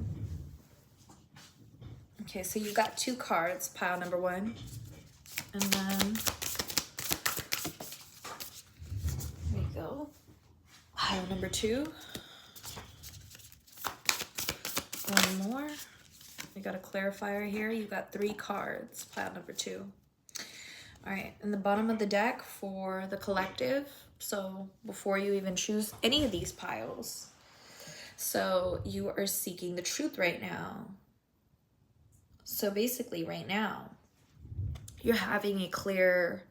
Okay, so you got 2 cards, pile number 1. And then Pile number 2. One more. We got a clarifier here. You got 3 cards. Pile number 2. All right, in the bottom of the deck for the collective. So before you even choose any of these piles, so you are seeking the truth right now. So basically right now, you're having a clear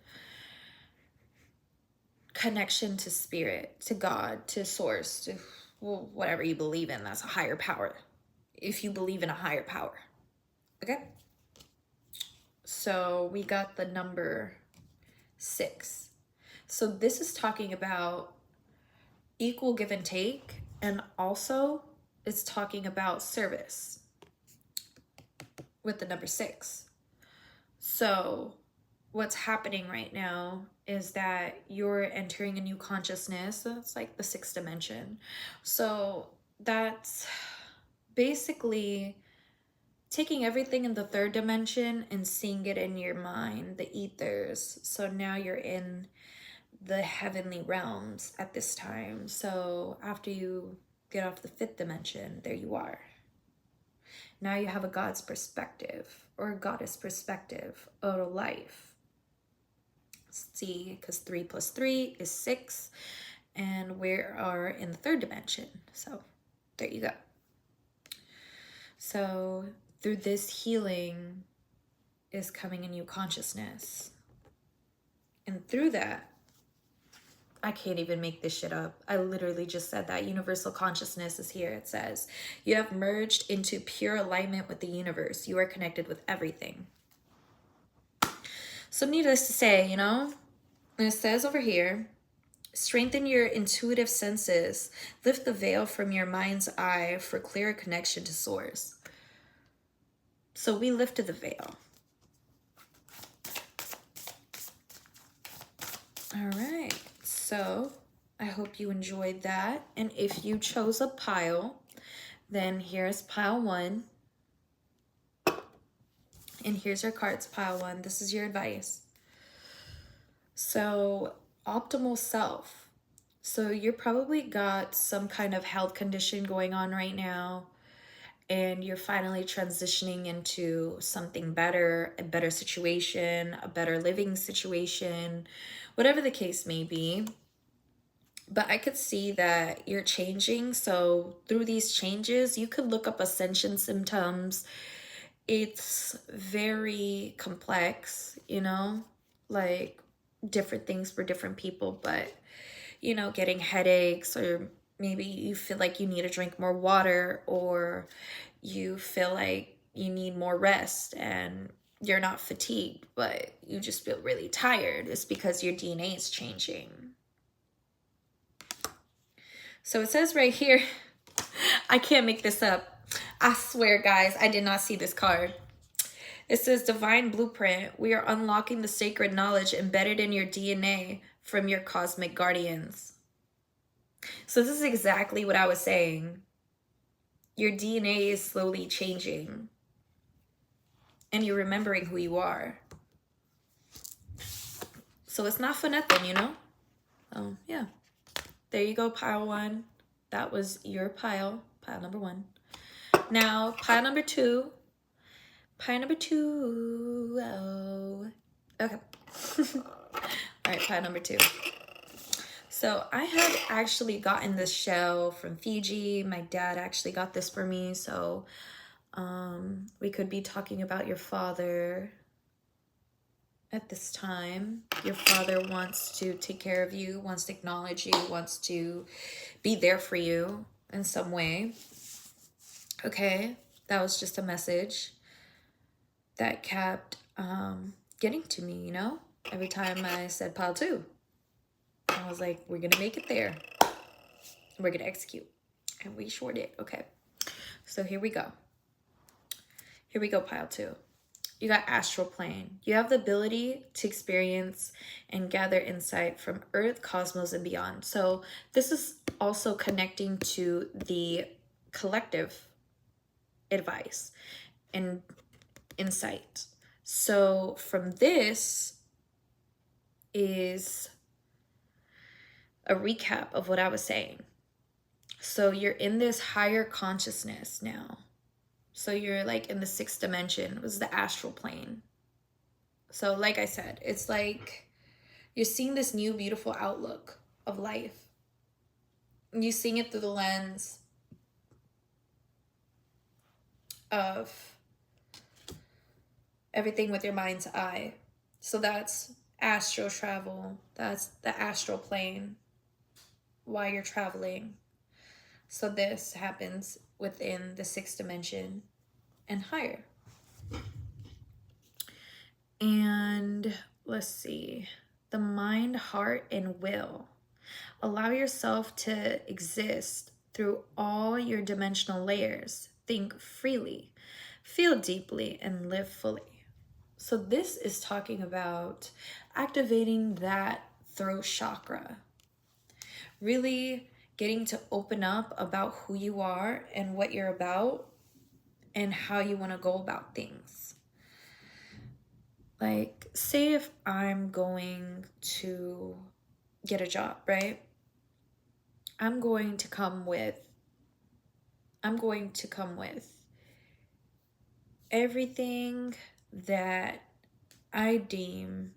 connection to spirit, to God, to source, to whatever you believe in. That's a higher power. If you believe in a higher power. Okay? So we got the number 6. So this is talking about equal give and take, and also it's talking about service with the number 6. So what's happening right now is that you're entering a new consciousness. So it's like the 6th dimension. So that's basically taking everything in the 3rd dimension and seeing it in your mind, the ethers. So now you're in the heavenly realms at this time. So after you get off the 5th dimension, there you are. Now you have a God's perspective or a goddess perspective of life. See, because 3 plus 3 is 6, and we are in the 3rd dimension. So there you go. So through this healing is coming a new consciousness. And through that, I can't even make this shit up. I literally just said that. Universal consciousness is here. It says, you have merged into pure alignment with the universe. You are connected with everything. So needless to say, you know, and it says over here, strengthen your intuitive senses. Lift the veil from your mind's eye for clearer connection to source. So we lifted the veil. All right. So I hope you enjoyed that. And if you chose a pile, then here's pile 1. And here's your cards, pile 1. This is your advice. So optimal self. So you're probably got some kind of health condition going on right now, and you're finally transitioning into something better, a better situation, a better living situation, whatever the case may be. But I could see that you're changing. So through these changes, you could look up ascension symptoms. It's very complex, you know, like different things for different people. But, you know, getting headaches, or maybe you feel like you need to drink more water, or you feel like you need more rest and you're not fatigued, but you just feel really tired. It's because your DNA is changing. So it says right here, I can't make this up. I swear, guys, I did not see this card. It says divine blueprint. We are unlocking the sacred knowledge embedded in your DNA from your cosmic guardians. So this is exactly what I was saying. Your DNA is slowly changing, and you're remembering who you are. So it's not for nothing, you know? Oh, yeah. There you go, pile 1. That was your pile number 1. Now, pile number 2. Pile number 2. Oh. Okay. All right, pile number 2. So I had actually gotten this shell from Fiji. My dad actually got this for me. So we could be talking about your father at this time. Your father wants to take care of you, wants to acknowledge you, wants to be there for you in some way. Okay, that was just a message that kept getting to me, you know? Every time I said pile 2, I was like, we're gonna make it there. We're gonna execute. And we sure did. Okay, so here we go. Here we go, pile 2. You got astral plane. You have the ability to experience and gather insight from Earth, cosmos, and beyond. So this is also connecting to the collective advice and insight. So from this is a recap of what I was saying. So you're in this higher consciousness now. So you're like in the 6th dimension. It was the astral plane. So like I said, it's like you're seeing this new beautiful outlook of life. You're seeing it through the lens of everything with your mind's eye. So that's astral travel. That's the astral plane while you're traveling. So this happens within the 6th dimension and higher. And let's see, the mind, heart, and will. Allow yourself to exist through all your dimensional layers. Think freely, feel deeply, and live fully. So this is talking about activating that throat chakra. Really getting to open up about who you are and what you're about and how you want to go about things. Like, say if I'm going to get a job, right? I'm going to come with everything that I deem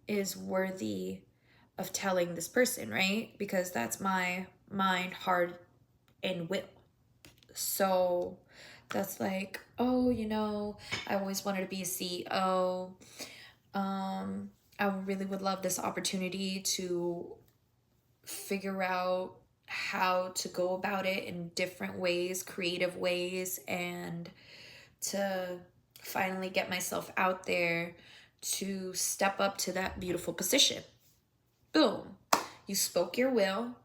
is worthy of telling this person, right? Because that's my mind, heart, and will. So that's like, oh, you know, I always wanted to be a CEO. I really would love this opportunity to figure out how to go about it in different ways, creative ways, and to finally get myself out there to step up to that beautiful position. Boom. You spoke your will.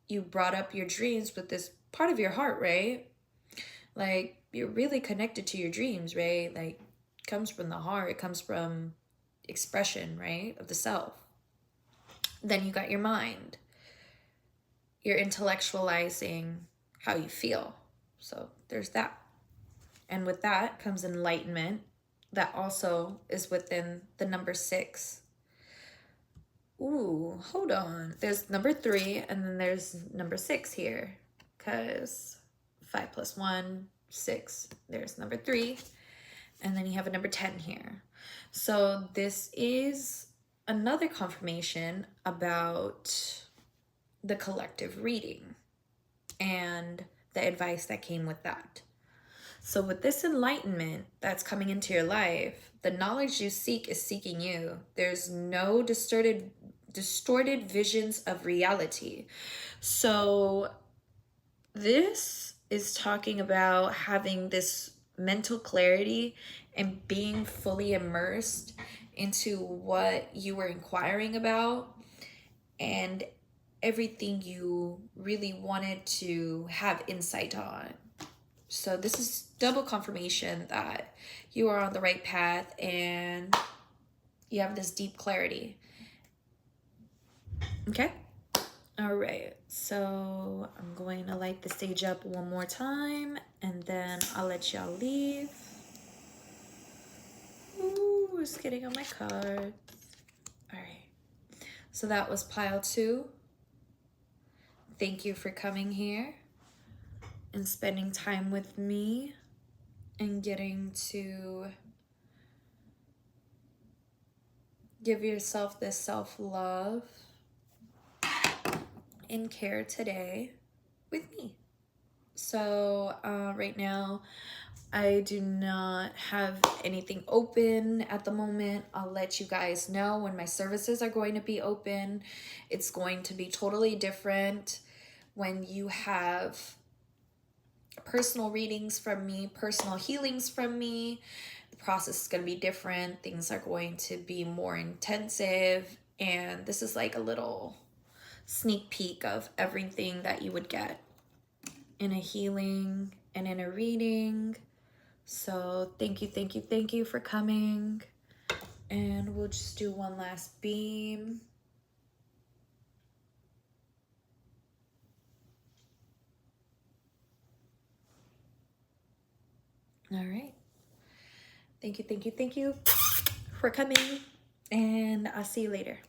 You brought up your dreams with this part of your heart, right? Like, you're really connected to your dreams, right? Like, it comes from the heart. It comes from expression, right, of the self. Then you got your mind. You're intellectualizing how you feel. So there's that. And with that comes enlightenment. That also is within the number 6. Ooh, hold on. There's number 3 and then there's number 6 here. Because 5 plus 1, 6. There's number 3. And then you have a number 10 here. So this is another confirmation about the collective reading and the advice that came with that. So with this enlightenment that's coming into your life, the knowledge you seek is seeking you. There's no distorted visions of reality. So this is talking about having this mental clarity and being fully immersed into what you were inquiring about and everything you really wanted to have insight on. So this is double confirmation that you are on the right path and you have this deep clarity. Okay? All right. So I'm going to light the stage up one more time and then I'll let y'all leave. Ooh, just getting on my cards. All right. So that was pile 2. Thank you for coming here and spending time with me and getting to give yourself this self-love and care today with me. So right now, I do not have anything open at the moment. I'll let you guys know when my services are going to be open. It's going to be totally different when you have personal readings from me, personal healings from me. The process is going to be different. Things are going to be more intensive. And this is like a little sneak peek of everything that you would get in a healing and in a reading. So thank you for coming. And we'll just do one last beam. All right. Thank you for coming. And I'll see you later.